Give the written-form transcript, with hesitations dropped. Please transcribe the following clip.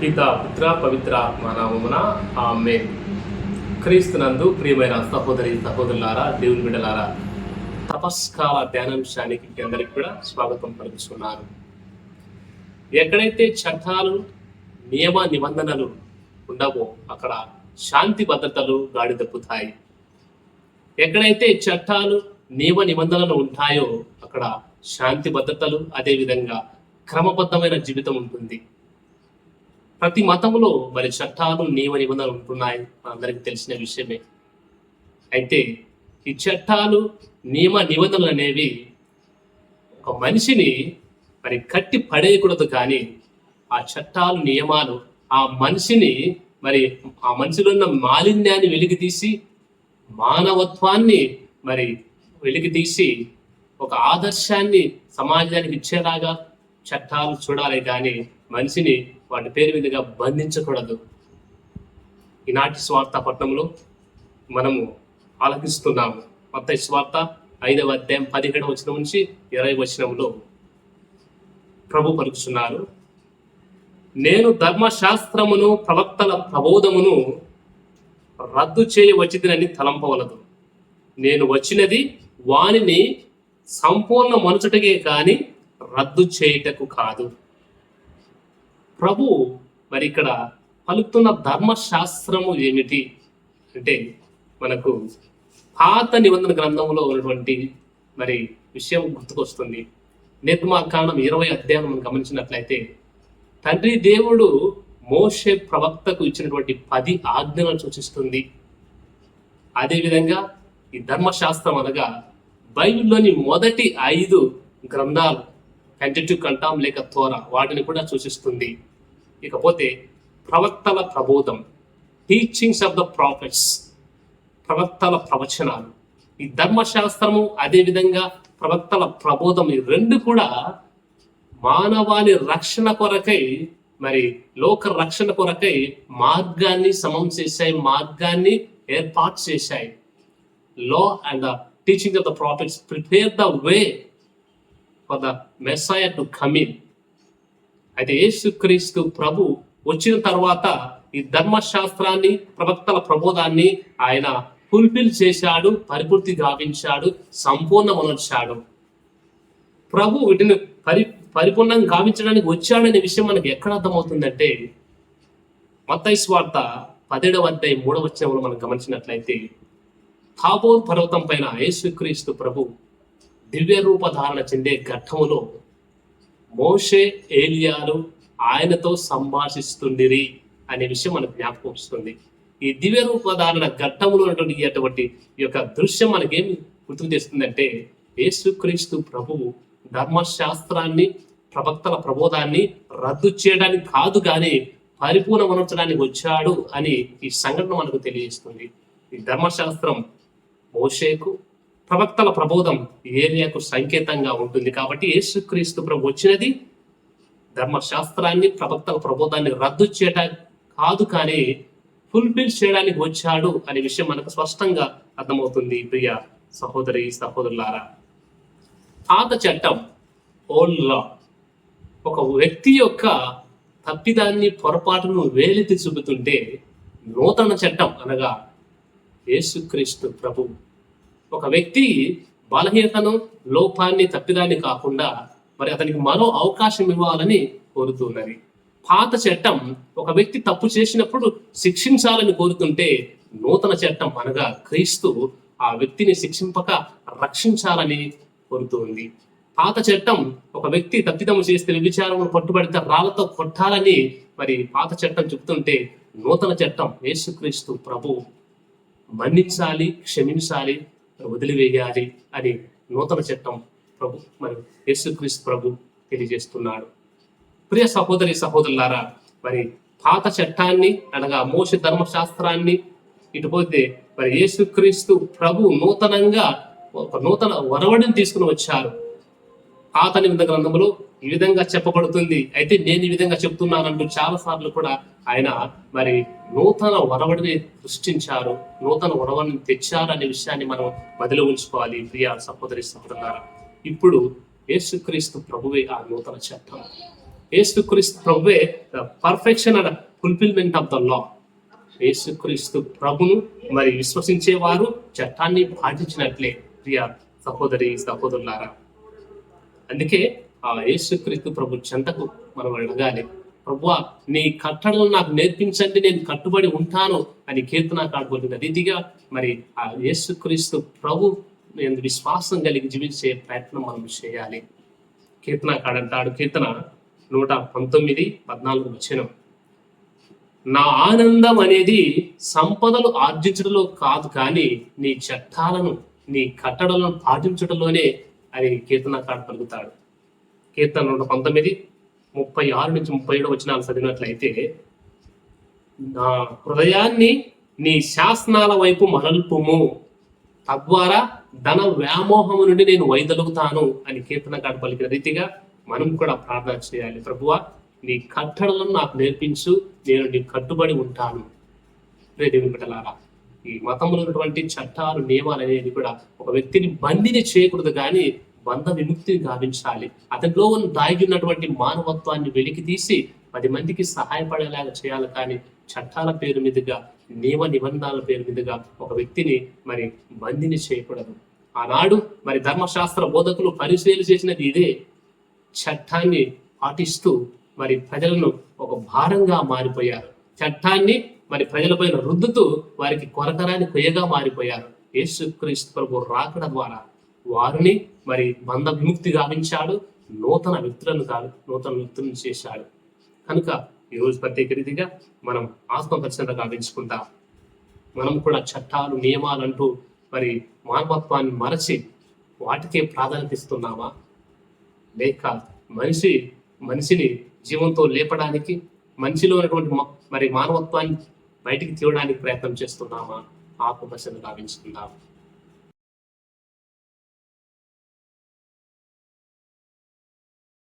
పిత పుత్ర పవిత్ర ఆత్మ నామమున ఆమేన్. క్రీస్తునందు ప్రియమైన సహోదరి సహోదరులారా, దేవుని బిడ్డలారా, తపస్కాల ధ్యానాంశానికి అందరికి కూడా స్వాగతం పలుకుతున్నాను. ఎక్కడైతే చట్టాలు నియమ నిబంధనలు ఉండవో అక్కడ శాంతి భద్రతలు గాడి తప్పుతాయి. ఎక్కడైతే చట్టాలు నియమ నిబంధనలు ఉంటాయో అక్కడ శాంతి భద్రతలు, అదేవిధంగా క్రమబద్ధమైన జీవితం ఉంటుంది. ప్రతి మతంలో మరి చట్టాలు నియమ నిబంధనలు ఉంటున్నాయి, అందరికీ తెలిసిన విషయమే. అయితే ఈ చట్టాలు నియమ నిబంధనలు అనేవి ఒక మనిషిని మరి కట్టి పడేయకూడదు, కానీ ఆ చట్టాలు నియమాలు ఆ మనిషిని మరి ఆ మనిషిలో ఉన్న మాలిన్యాన్ని వెలికితీసి మానవత్వాన్ని మరి వెలికితీసి ఒక ఆదర్శాన్ని సమాజానికి ఇచ్చేలాగా చట్టాలు చూడాలి, కానీ మనిషిని వాటి పేరు మీదుగా బంధించకూడదు. ఈనాటి స్వార్థ పట్టణంలో మనము ఆలకిస్తున్నాము. మత్తయి స్వార్థ 5వ అధ్యాయం 17వ వచనం నుంచి 20వ వచనంలో ప్రభు పలుకుతున్నారు, నేను ధర్మశాస్త్రమును ప్రవక్తల ప్రబోధమును రద్దు చేయవచ్చినని తలంపవలదు. నేను వచ్చినది వానిని సంపూర్ణ మనుచుటకే కాని రద్దు చేయుటకు కాదు. ప్రభు మరి ఇక్కడ పలుకుతున్న ధర్మశాస్త్రము ఏమిటి అంటే, మనకు పాత నిబంధన గ్రంథంలో ఉన్నటువంటి మరి విషయం గుర్తుకొస్తుంది. నిర్గమకాండం 20వ అధ్యాయం మనం గమనించినట్లయితే తండ్రి దేవుడు మోషే ప్రవక్తకు ఇచ్చినటువంటి 10 ఆజ్ఞలను సూచిస్తుంది. అదేవిధంగా ఈ ధర్మశాస్త్రం అనగా బైబిల్లోని మొదటి 5 గ్రంథాలు, పెంటెట్యూక్ అంటాం లేక తోరా, వాటిని కూడా సూచిస్తుంది. ఇకపోతే ప్రవక్తల ప్రబోధం, టీచింగ్స్ ఆఫ్ ద ప్రాఫిట్స్, ప్రవక్తల ప్రవచనాలు, ఈ ధర్మశాస్త్రము అదేవిధంగా ప్రవక్తల ప్రబోధం, ఈ రెండు కూడా మానవాళి రక్షణ కొరకై మరి లోక రక్షణ కొరకై మార్గాన్ని సమం చేశాయి, మార్గాన్ని ఏర్పాటు చేశాయి. Law and the teaching of the profits prepare the way for the Messiah to come in. అయితే యేసుక్రీస్తు ప్రభు వచ్చిన తర్వాత ఈ ధర్మశాస్త్రాన్ని ప్రవక్తల ప్రబోధాన్ని ఆయన ఫుల్ఫిల్ చేశాడు, పరిపూర్తి గావించాడు, సంపూర్ణమనొచ్చాడు. ప్రభు వీటిని పరిపూర్ణంగా గావించడానికి వచ్చాడనే విషయం మనకి ఎక్కడ అర్థమవుతుందంటే, మత్తయి సువార్త 17వ అధ్యాయం 3వ వచనంలో మనం గమనించినట్లయితే తాబోర్ పర్వతం పైన యేసుక్రీస్తు ప్రభు దివ్య రూపధారణ చెందే ఘట్టములో మోషే ఏలియాలు ఆయనతో సంభాషిస్తుండిరి అనే విషయం మనకు జ్ఞాపకం వస్తుంది. ఈ దివ్య రూపధారణ ఘట్టములో ఉన్నటువంటి ఈ యొక్క దృశ్యం మనకేమి గుర్తుకు తెస్తుందంటే, యేసుక్రీస్తు ప్రభువు ధర్మశాస్త్రాన్ని ప్రవక్తల ప్రబోధాన్ని రద్దు చేయడానికి కాదు, కానీ పరిపూర్ణమనర్చడానికి వచ్చాడు అని ఈ సంఘటన మనకు తెలియజేస్తుంది. ఈ ధర్మశాస్త్రం మోషేకు, ప్రవక్తల ప్రబోధం ఏలియాకు సంకేతంగా ఉంటుంది. కాబట్టి యేసుక్రీస్తు ప్రభు వచ్చినది ధర్మశాస్త్రాన్ని ప్రవక్తల ప్రబోధాన్ని రద్దు చేయడానికి కాదు, కానీ ఫుల్ఫిల్ చేయడానికి వచ్చాడు అనే విషయం మనకు స్పష్టంగా అర్థమవుతుంది. ప్రియ సహోదరి సహోదరులారా, పాత చట్టం ఓల్డ్ లా ఒక వ్యక్తి యొక్క తప్పిదాన్ని పొరపాటును వేలెత్తి చూపుతుంటే, నూతన చట్టం అనగా యేసుక్రీస్తు ప్రభు ఒక వ్యక్తి బలహీనతను, లోపాన్ని, తప్పిదాన్ని కాకుండా మరి అతనికి మరో అవకాశం ఇవ్వాలని కోరుతున్నది. పాత చట్టం ఒక వ్యక్తి తప్పు చేసినప్పుడు శిక్షించాలని కోరుతుంటే, నూతన చట్టం అనగా క్రీస్తు ఆ వ్యక్తిని శిక్షింపక రక్షించాలని కోరుతుంది. పాత చట్టం ఒక వ్యక్తి తప్పిదము చేస్తే, వ్యభిచారమును పట్టుబడితే రాళ్లతో కొట్టాలని మరి పాత చట్టం చెబుతుంటే, నూతన చట్టం యేసుక్రీస్తు ప్రభు మన్నించాలి, క్షమించాలి, వదిలివేయాలి అని నూతన చట్టం ప్రభు మరి యేసుక్రీస్తు ప్రభు తెలియజేస్తున్నాడు. ప్రియ సహోదరి సహోదరులారా, మరి పాత చట్టాన్ని అనగా మోషే ధర్మశాస్త్రాన్ని ఇటుపోతే మరి యేసుక్రీస్తు ప్రభు నూతనంగా ఒక నూతన వరవడిని తీసుకుని వచ్చారు. పాత నిబంధన గ్రంథంలో ఈ విధంగా చెప్పబడుతుంది, అయితే నేను ఈ విధంగా చెప్తున్నానంటూ చాలా సార్లు కూడా ఆయన మరి నూతన వరవడిని సృష్టించారు, నూతన వరవడిని తెచ్చారు అనే విషయాన్ని మనం మదిలో ఉంచుకోవాలి. ప్రియ సహోదరి సహోదరులారా, ఇప్పుడు యేసుక్రీస్తు ప్రభువే ఆ నూతన చట్టం. యేసుక్రీస్తు ప్రభువే the perfection and fulfilment of the law. యేసుక్రీస్తు ప్రభును మరి విశ్వసించేవారు చట్టాన్ని పాటించినట్లే ప్రియ సహోదరి సహోదరులారా. అందుకే ఆ యేసుక్రీస్తు ప్రభు చెంతకు మనం అడగాలి, ప్రభువా నీ కట్టడలు నాకు నేర్పించండి, నేను కట్టుబడి ఉంటాను అని కీర్తనకారుడు పలికిన రీతిగా మరి ఆ యేసుక్రీస్తు ప్రభు నేను విశ్వాసం కలిగి జీవించే ప్రయత్నం మనం చేయాలి. కీర్తనకారుడు అంటాడు, కీర్తన 119:14 నా ఆనందం అనేది సంపదలు ఆర్జించడంలో కాదు, కానీ నీ చట్టాలను నీ కట్టడలను పాటించడంలోనే అని కీర్తనకారుడు పలుకుతాడు. కీర్తన 136-37 చదివినట్లయితే, నా హృదయాన్ని నీ శాసనాల వైపు మరల్పుము, తద్వారా ధన వ్యామోహము నుండి నేను వైదొలుగుతాను అని కీర్తనకారుడు పలికిన రీతిగా మనం కూడా ప్రార్థన చేయాలి. ప్రభువా నీ కట్టడలను నాకు నేర్పించు, నేను నీ కట్టుబడి ఉంటాను. దేవుని బిడ్డలారా, ఈ మతంలో ఉన్నటువంటి చట్టాలు నియమాలు అనేది కూడా ఒక వ్యక్తిని బందిని చేయకూడదు, కానీ బంధ విముక్తిని గావించాలి. అతనిలో దాగి ఉన్నటువంటి మానవత్వాన్ని వెలికి తీసి 10 మందికి సహాయపడేలాగా చేయాలి. కానీ చట్టాల పేరు మీదుగా, నియమ నిబంధనల పేరు మీదుగా ఒక వ్యక్తిని మరి బందిని చేయకూడదు. ఆనాడు మరి ధర్మశాస్త్ర బోధకులు పరిశీలన చేసినది ఇదే. చట్టాన్ని పాటిస్తూ మరి ప్రజలను ఒక భారంగా మారిపోయారు. చట్టాన్ని మరి ప్రజలపైన రుద్దుతూ వారికి కొరకరాని కొయ్యగా మారిపోయారు. యేసుక్రీస్తు ప్రభు రాకడ ద్వారా వారిని మరి బంధ విముక్తి గావించాడు, నూతన వ్యక్తులను చేశాడు. కనుక ఈరోజు ప్రత్యేక రీతిగా మనం ఆత్మపరిశీలన గావించుకుందాం. మనం కూడా చట్టాలు నియమాలు అంటూ మరి మానవత్వాన్ని మరచి వాటికే ప్రాధాన్యత ఇస్తున్నామా, లేక మనిషిని జీవంతో లేపడానికి, మనిషిలో ఉన్నటువంటి మరి మానవత్వాన్ని బయటికి తీయడానికి ప్రయత్నం చేస్తున్నామా? ఆత్మపరిశీలన గావించుకుందాం.